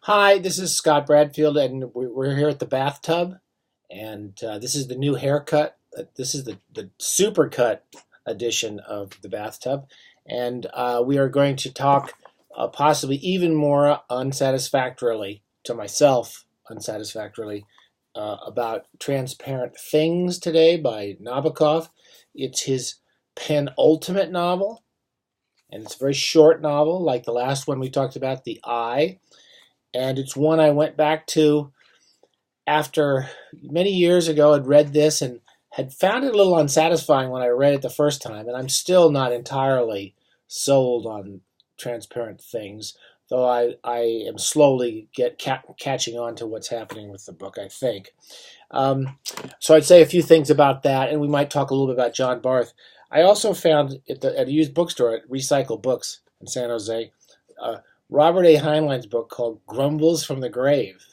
Hi, this is Scott Bradfield, and we're here at the bathtub, and this is the new haircut. This is the supercut edition of the bathtub, and we are going to talk possibly even more unsatisfactorily to myself, unsatisfactorily, about Transparent Things today by Nabokov. It's his penultimate novel, and it's a very short novel, like the last one we talked about, The Eye. And it's one I went back to after many years ago. I'd read this and had found it a little unsatisfying when I read it the first time, and I'm still not entirely sold on Transparent Things, though I am slowly catching on to what's happening with the book, I think. So I'd say a few things about that, and we might talk a little bit about John Barth. I also found at a used bookstore at Recycle Books in San Jose, Robert A. Heinlein's book called Grumbles from the Grave.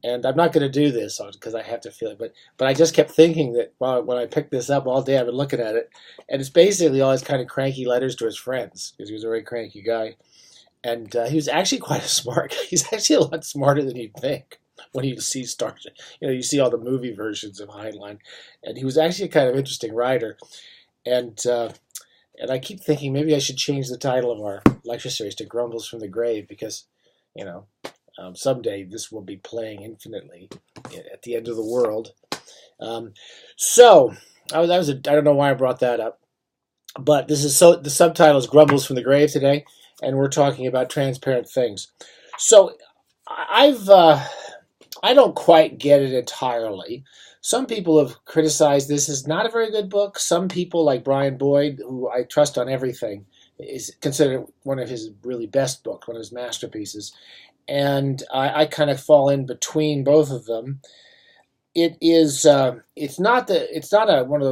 And I'm not going to do this because I have to feel it, but I just kept thinking that when I picked this up all day, I've been looking at it, and it's basically all his kind of cranky letters to his friends, because he was a very cranky guy. And he was actually quite smart. He's actually a lot smarter than you'd think when you see stars. You see all the movie versions of Heinlein, and he was actually a kind of interesting writer. And I keep thinking maybe I should change the title of our lecture series to Grumbles from the Grave, because, someday this will be playing infinitely at the end of the world. So I don't know why I brought that up, but the subtitle is Grumbles from the Grave today, and we're talking about Transparent Things. So I don't quite get it entirely. Some people have criticized this as not a very good book. Some people, like Brian Boyd, who I trust on everything, is considered one of his really best books, one of his masterpieces. And I kind of fall in between both of them. It's not one of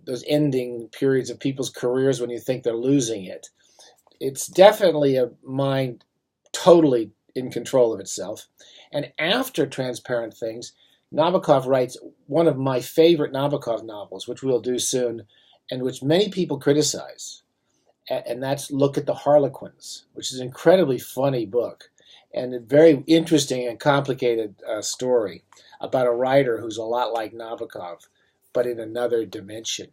those ending periods of people's careers when you think they're losing it. It's definitely a mind totally in control of itself. And after Transparent Things, Nabokov writes one of my favorite Nabokov novels, which we'll do soon, and which many people criticize. And that's Look at the Harlequins, which is an incredibly funny book and a very interesting and complicated story about a writer who's a lot like Nabokov, but in another dimension.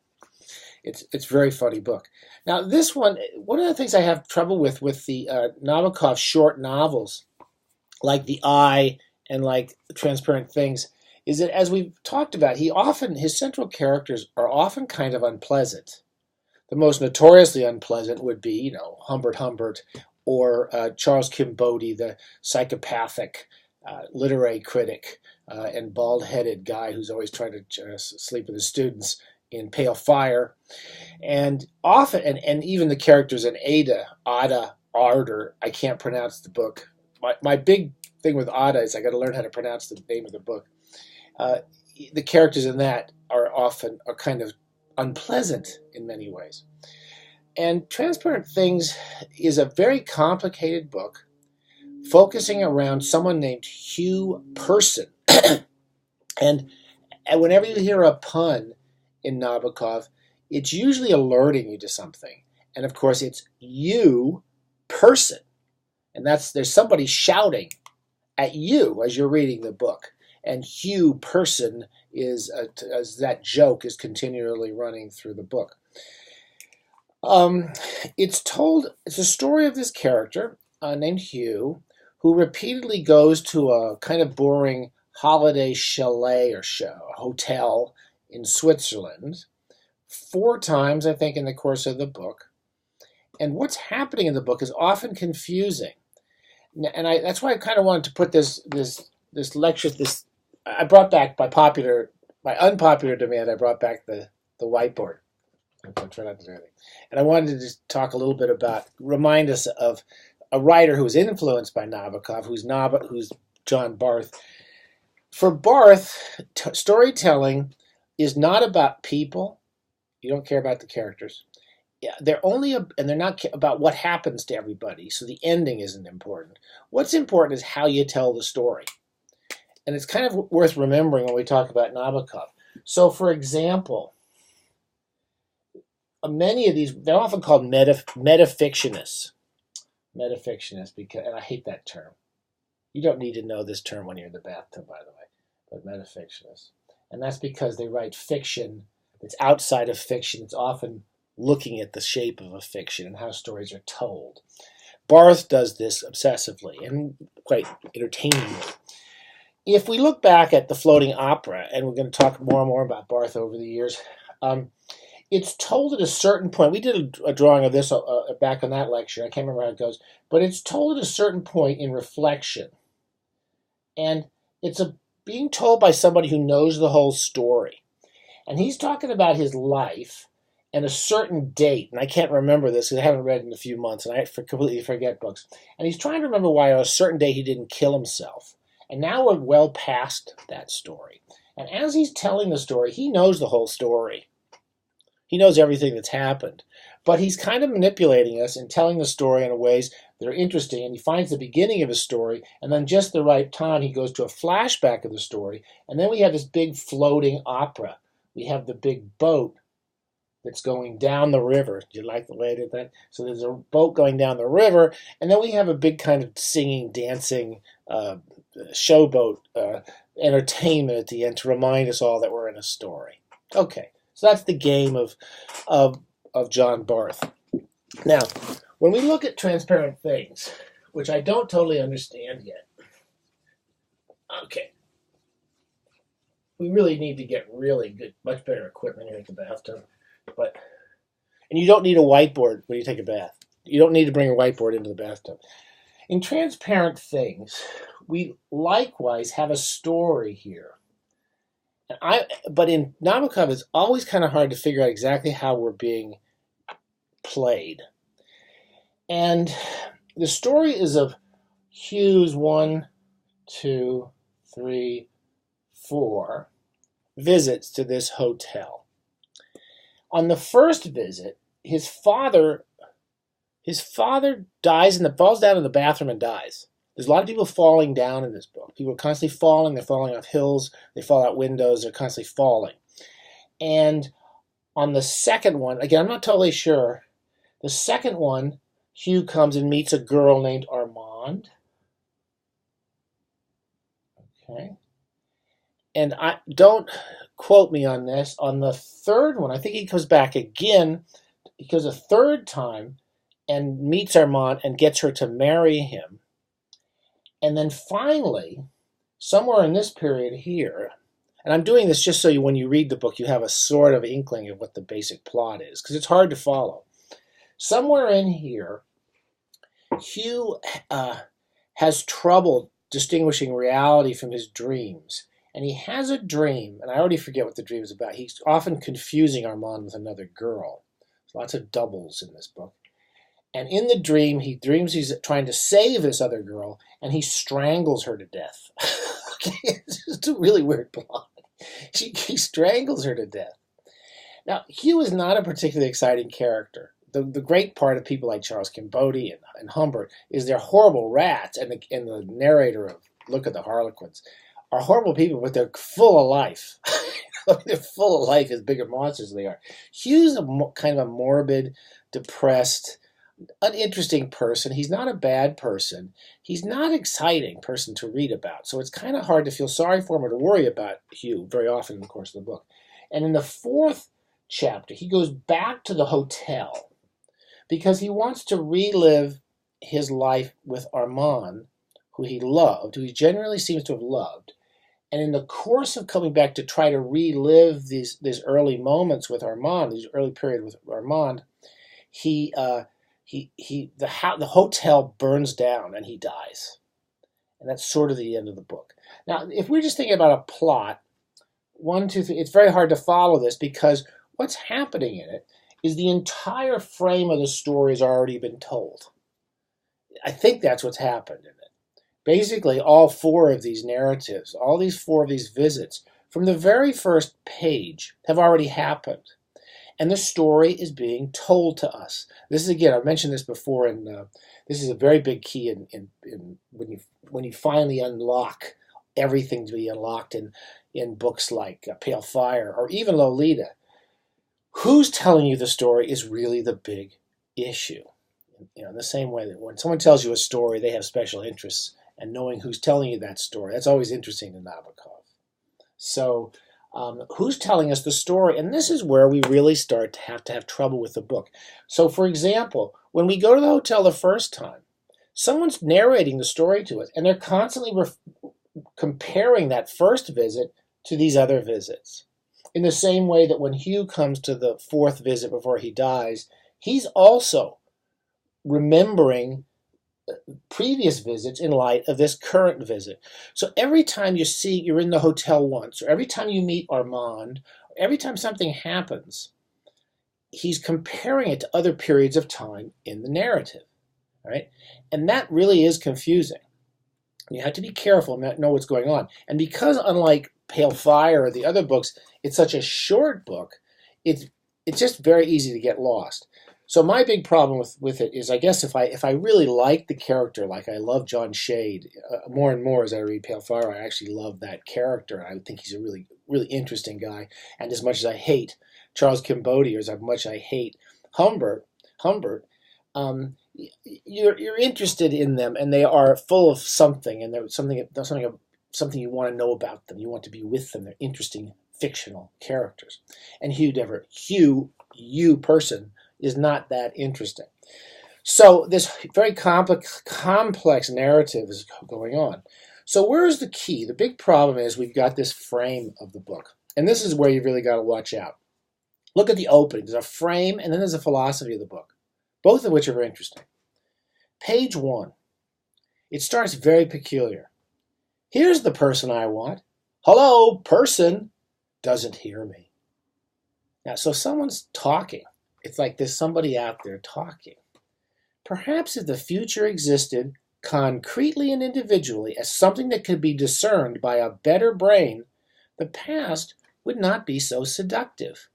It's a very funny book. Now, this one of the things I have trouble with the Nabokov short novels, like The Eye and like Transparent Things, is that, as we've talked about, his central characters are often kind of unpleasant. The most notoriously unpleasant would be, Humbert, or Charles Kimbody, the psychopathic literary critic and bald-headed guy who's always trying to sleep with his students in Pale Fire. And often, and even the characters in Ada, I can't pronounce the book. My big thing with Ada is I got to learn how to pronounce the name of the book. The characters in that are kind of unpleasant in many ways. And Transparent Things is a very complicated book focusing around someone named Hugh Person. And whenever you hear a pun in Nabokov, it's usually alerting you to something. And of course, it's you person. And there's somebody shouting at you as you're reading the book. And Hugh Person is as that joke is continually running through the book. It's a story of this character named Hugh, who repeatedly goes to a kind of boring holiday chalet or hotel in Switzerland 4 times, I think, in the course of the book. And what's happening in the book is often confusing. And that's why I kind of wanted to put this lecture, I brought back by unpopular demand, I brought back the whiteboard. I'll try not to do anything. And I wanted to just talk a little bit remind us of a writer who was influenced by Nabokov, who's John Barth. For Barth, storytelling is not about people. You don't care about the characters. Yeah, they're not about what happens to everybody, so the ending isn't important. What's important is how you tell the story. And it's kind of worth remembering when we talk about Nabokov. So, for example, many of these, they're often called metafictionists. Metafictionist, because, and I hate that term. You don't need to know this term when you're in the bathtub, by the way, but metafictionist. And that's because they write fiction that's outside of fiction. It's often looking at the shape of a fiction and how stories are told. Barth does this obsessively and quite entertainingly. If we look back at the floating opera, and we're going to talk more and more about Barth over the years, it's told at a certain point. We did a drawing of this back on that lecture. I can't remember how it goes. But it's told at a certain point in reflection. And it's being told by somebody who knows the whole story. And he's talking about his life and a certain date. And I can't remember this because I haven't read it in a few months. And I completely forget books. And he's trying to remember why on a certain day he didn't kill himself. And now we're well past that story. And as he's telling the story, he knows the whole story. He knows everything that's happened. But he's kind of manipulating us and telling the story in ways that are interesting. And he finds the beginning of his story, and then just the right time, he goes to a flashback of the story. And then we have this big floating opera. We have the big boat that's going down the river. Do you like the way I did that? So there's a boat going down the river, and then we have a big kind of singing, dancing, showboat entertainment at the end to remind us all that we're in a story. Okay, so that's the game of John Barth. Now, when we look at Transparent Things, which I don't totally understand yet, okay, we really need to get really good, much better equipment here at the bathtub. And you don't need a whiteboard when you take a bath. You don't need to bring a whiteboard into the bathtub. In Transparent Things, we likewise have a story here. But in Nabokov, it's always kind of hard to figure out exactly how we're being played. And the story is of Hugh's 1, 2, 3, 4 visits to this hotel. On the first visit, his father dies falls down in the bathroom and dies. There's a lot of people falling down in this book. People are constantly falling. They're falling off hills. They fall out windows. They're constantly falling. And on the second one, again, I'm not totally sure. The second one, Hugh comes and meets a girl named Armand. Okay. And I don't quote me on this. On the third one, I think he comes back again. He goes a third time and meets Armand and gets her to marry him. And then finally, somewhere in this period here, and I'm doing this just so when you read the book, you have a sort of inkling of what the basic plot is, because it's hard to follow. Somewhere in here, Hugh has trouble distinguishing reality from his dreams. And he has a dream, and I already forget what the dream is about. He's often confusing Armand with another girl. There's lots of doubles in this book. And in the dream, he dreams he's trying to save this other girl, and he strangles her to death. Okay, it's just a really weird plot. He strangles her to death. Now, Hugh is not a particularly exciting character. The great part of people like Charles Kimbody and Humbert is they're horrible rats, and the narrator of Look at the Harlequins are horrible people, but they're full of life. They're full of life as bigger monsters as they are. Hugh's kind of a morbid, depressed, uninteresting person. He's not a bad person. He's not an exciting person to read about. So it's kind of hard to feel sorry for him or to worry about Hugh very often in the course of the book. And in the fourth chapter, he goes back to the hotel because he wants to relive his life with Armand, who he loved, who he generally seems to have loved. And in the course of coming back to try to relive these early moments with Armand, these early period with Armand, the hotel burns down and he dies. And that's sort of the end of the book. Now, if we're just thinking about a plot, 1, 2, 3, it's very hard to follow this because what's happening in it is the entire frame of the story has already been told. I think that's what's happened in it. Basically, all 4 of these narratives, all these 4 of these visits, from the very first page have already happened. And the story is being told to us. This is, again, I've mentioned this before, and this is a very big key in when you finally unlock everything to be unlocked in books like Pale Fire or even Lolita. Who's telling you the story is really the big issue. In the same way that when someone tells you a story, they have special interests, and knowing who's telling you that story, that's always interesting to Nabokov. So who's telling us the story? And this is where we really start to have trouble with the book. So for example, when we go to the hotel the first time, someone's narrating the story to us, and they're constantly comparing that first visit to these other visits. In the same way that when Hugh comes to the fourth visit before he dies, he's also remembering previous visits in light of this current visit. So every time you're in the hotel once, or every time you meet Armand, or every time something happens, he's comparing it to other periods of time in the narrative. Right? And that really is confusing. You have to be careful and know what's going on. And because unlike Pale Fire or the other books, it's such a short book, it's just very easy to get lost. So my big problem with it is, I guess, if I really like the character, like I love John Shade, more and more as I read Pale Fire, I actually love that character. I think he's a really, really interesting guy. And as much as I hate Charles Cambodia, or as much as I hate Humbert, you're interested in them, and they are full of something, and they're something you want to know about them. You want to be with them. They're interesting fictional characters. And Hugh person is not that interesting. So this very complex narrative is going on. So where's the key? The big problem is we've got this frame of the book, and this is where you've really got to watch out. Look at the opening. There's a frame, and then there's a philosophy of the book, both of which are very interesting. Page 1. It starts very peculiar. Here's the person I want. Hello, person. Doesn't hear me. Now, so someone's talking. It's like there's somebody out there talking. Perhaps if the future existed concretely and individually as something that could be discerned by a better brain, the past would not be so seductive.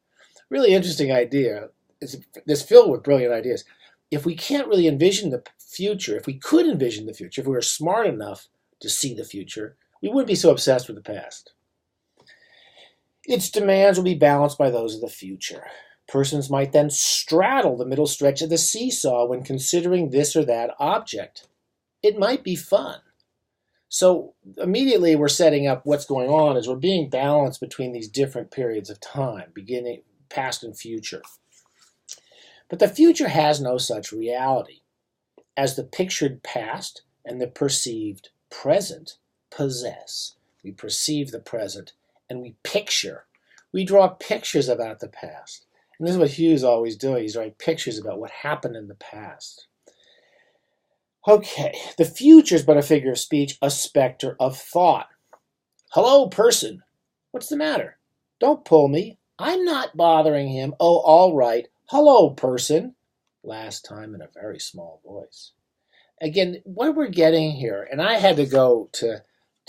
Really interesting idea. It's filled with brilliant ideas. If we can't really envision the future, if we could envision the future, if we were smart enough to see the future, we wouldn't be so obsessed with the past. Its demands will be balanced by those of the future. Persons might then straddle the middle stretch of the seesaw when considering this or that object. It might be fun. So immediately we're setting up what's going on is we're being balanced between these different periods of time, beginning, past, and future. But the future has no such reality, as the pictured past and the perceived present possess. We perceive the present and we picture. We draw pictures about the past. And this is what Hugh's always doing. He's drawing pictures about what happened in the past. Okay, the future is but a figure of speech, a specter of thought. Hello, person. What's the matter? Don't pull me. I'm not bothering him. Oh, all right. Hello, person. Last time in a very small voice. Again, what we're getting here, and I had to go to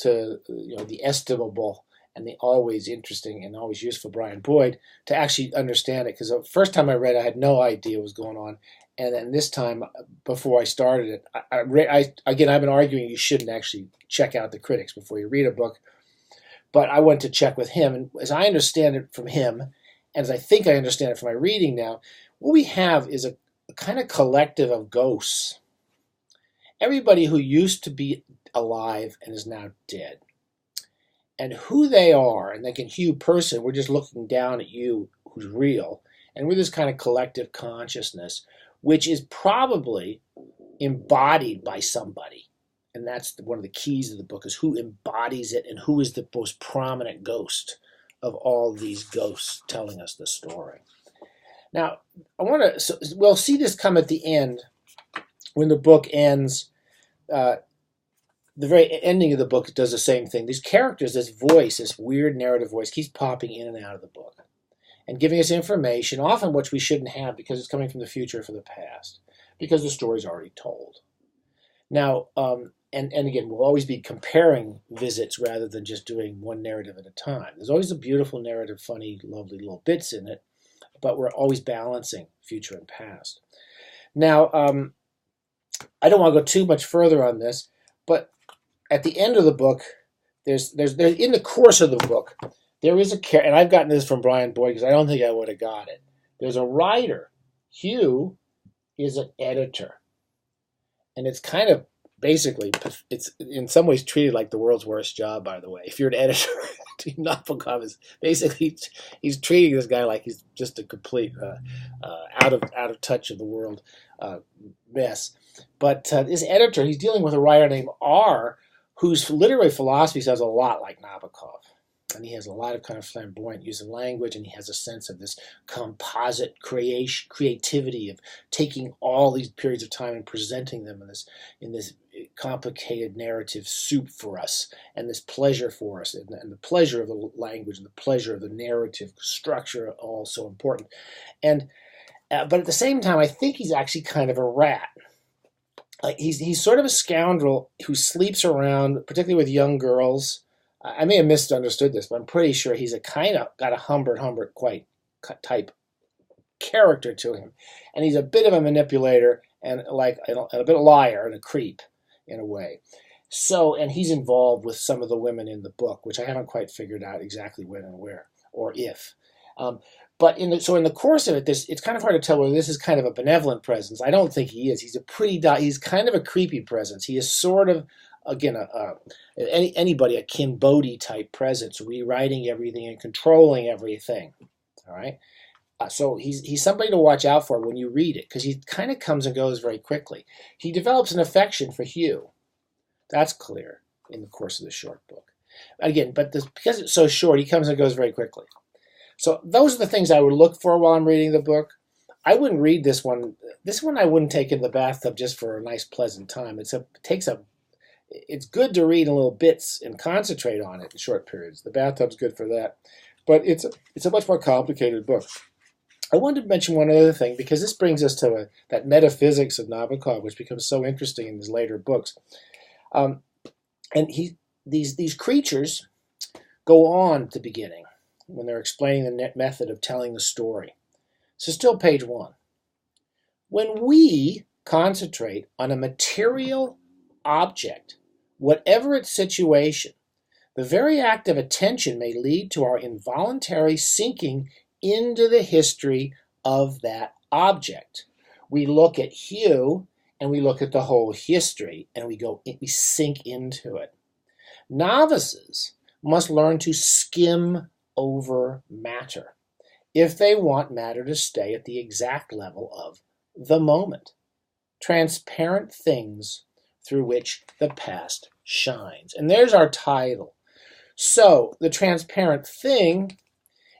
the estimable and the always interesting and always useful Brian Boyd to actually understand it, because the first time I read it, I had no idea what was going on. And then this time, before I started it, I've been arguing you shouldn't actually check out the critics before you read a book. But I went to check with him, and as I understand it from him, and as I think I understand it from my reading now, what we have is a kind of collective of ghosts. Everybody who used to be alive and is now dead. And who they are, and like in Hugh person, we're just looking down at you who's real. And we're this kind of collective consciousness, which is probably embodied by somebody. And that's one of the keys of the book, is who embodies it and who is the most prominent ghost of all these ghosts telling us the story. Now, we'll see this come at the end when the book ends. The very ending of the book does the same thing. These characters, this voice, this weird narrative voice, keeps popping in and out of the book and giving us information, often which we shouldn't have because it's coming from the future for the past, because the story's already told. Now, and again, we'll always be comparing visits rather than just doing one narrative at a time. There's always a beautiful narrative, funny, lovely little bits in it, but we're always balancing future and past. Now, I don't want to go too much further on this, but at the end of the book, there's in the course of the book, there is a character, and I've gotten this from Brian Boyd because I don't think I would have got it. There's a writer. Hugh is an editor. and it's kind of basically, it's in some ways treated like the world's worst job, by the way. If you're an editor, Nabokov is basically, he's treating this guy like he's just a complete out of touch of the world mess. But this editor, he's dealing with a writer named R, whose literary philosophy sounds a lot like Nabokov. And he has a lot of kind of flamboyant use of language, and he has a sense of this composite creativity of taking all these periods of time and presenting them in this complicated narrative soup for us, and this pleasure for us, and the pleasure of the language and the pleasure of the narrative structure are all so important. And but at the same time, I think he's actually kind of a rat. Like he's sort of a scoundrel who sleeps around, particularly with young girls. I may have misunderstood this, but I'm pretty sure he's a kind of got a Humbert quite type character to him, and he's a bit of a manipulator and like a bit of a liar and a creep in a way. So, and he's involved with some of the women in the book, which I haven't quite figured out exactly when and where or if. But in the course of it, it's kind of hard to tell whether this is kind of a benevolent presence. I don't think he is. He's kind of a creepy presence. He is sort of, again, anybody, a Kimbodi type presence, rewriting everything and controlling everything. All right. So he's somebody to watch out for when you read it, because he kind of comes and goes very quickly. He develops an affection for Hugh. That's clear in the course of the short book. Again, but because it's so short, he comes and goes very quickly. So those are the things I would look for while I'm reading the book. I wouldn't read this one. This one I wouldn't take in the bathtub just for a nice, pleasant time. It's good to read in little bits and concentrate on it in short periods. The bathtub's good for that. But it's a much more complicated book. I wanted to mention one other thing, because this brings us to that metaphysics of Nabokov, which becomes so interesting in his later books. And these creatures go on at the beginning when they're explaining the method of telling the story. So still page 1. When we concentrate on a material object, whatever its situation, the very act of attention may lead to our involuntary sinking into the history of that object. We look at Hugh and we look at the whole history and we sink into it. Novices must learn to skim over matter if they want matter to stay at the exact level of the moment. Transparent things through which the past shines. And there's our title. So the transparent thing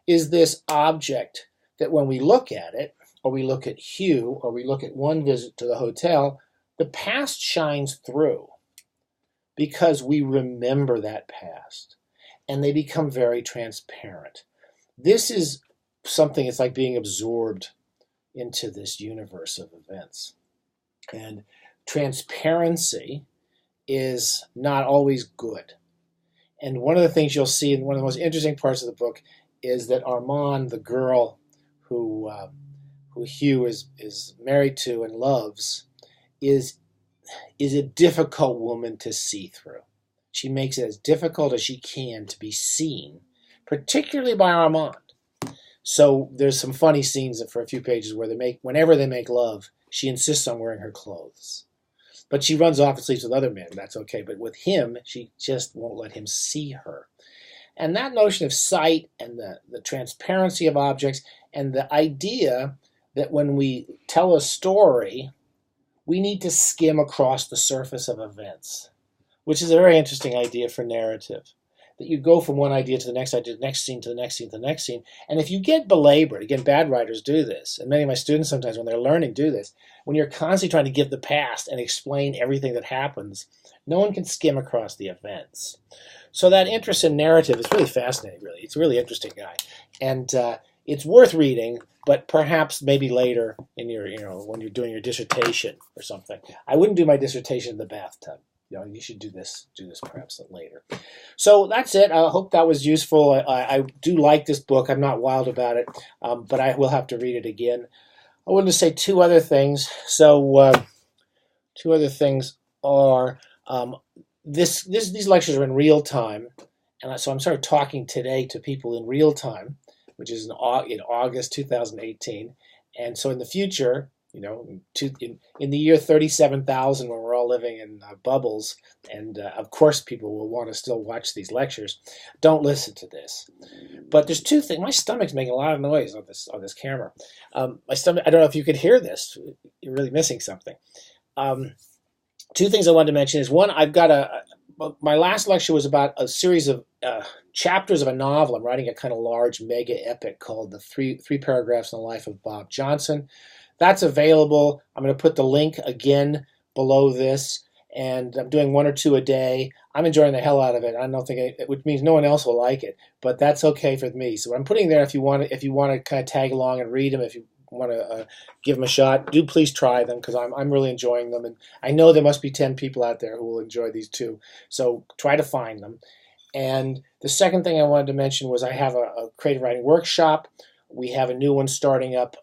is this object that when we look at it, or we look at Hugh, or we look at one visit to the hotel, the past shines through because we remember that past, and they become very transparent. This is something, it's like being absorbed into this universe of events. And transparency is not always good. And one of the things you'll see in one of the most interesting parts of the book is that Armand, the girl who Hugh is married to and loves, is a difficult woman to see through. She makes it as difficult as she can to be seen, particularly by Armand. So there's some funny scenes for a few pages where whenever they make love, she insists on wearing her clothes. But she runs off and sleeps with other men. That's okay. But with him, she just won't let him see her. And that notion of sight and the transparency of objects and the idea that when we tell a story, we need to skim across the surface of events, which is a very interesting idea for narrative. That you go from one idea to the next idea, the next scene to the next scene to the next scene. And if you get belabored, again, bad writers do this, and many of my students sometimes when they're learning do this, when you're constantly trying to give the past and explain everything that happens, no one can skim across the events. So that interest in narrative is really fascinating, really. It's a really interesting guy. And it's worth reading, but perhaps maybe later in your, when you're doing your dissertation or something. I wouldn't do my dissertation in the bathtub. You should do this perhaps later. So that's it. I hope that was useful. I do like this book. I'm not wild about it, but I will have to read it again. I wanted to say two other things. So two other things are these lectures are in real time, and so I'm sort of talking today to people in real time, which is in August 2018. And so in the future, in the year 37,000, when we're all living in bubbles, and of course people will want to still watch these lectures, don't listen to this. But there's two things. My stomach's making a lot of noise on this camera. My stomach. I don't know if you could hear this. You're really missing something. Two things I wanted to mention is, one, my last lecture was about a series of chapters of a novel. I'm writing a kind of large mega epic called The Three Paragraphs in the Life of Bob Johnson. That's available. I'm going to put the link again below this, and I'm doing 1 or 2 a day. I'm enjoying the hell out of it. I don't think which means no one else will like it, but that's okay for me. So I'm putting there if you want to kind of tag along and read them. If you want to give them a shot, do please try them, because I'm really enjoying them, and I know there must be 10 people out there who will enjoy these too. So try to find them. And the second thing I wanted to mention was I have a creative writing workshop. We have a new one starting up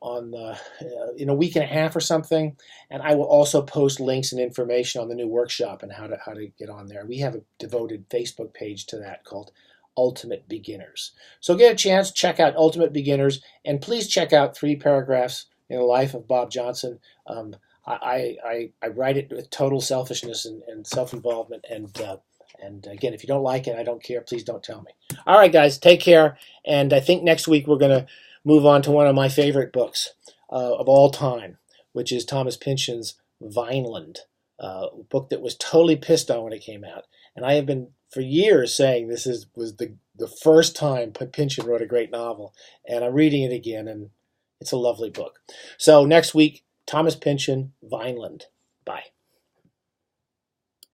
in a week and a half or something, and I will also post links and information on the new workshop and how to get on there. We have a devoted Facebook page to that called Ultimate Beginners. So get a chance, check out Ultimate Beginners, and please check out 3 Paragraphs in the Life of Bob Johnson. I write it with total selfishness and self-involvement, and again, if you don't like it, I don't care. Please don't tell me. All right, guys, take care, and I think next week we're going to move on to one of my favorite books of all time, which is Thomas Pynchon's Vineland, a book that was totally pissed on when it came out. And I have been for years saying this was the first time Pynchon wrote a great novel, and I'm reading it again, and it's a lovely book. So next week, Thomas Pynchon, Vineland. Bye.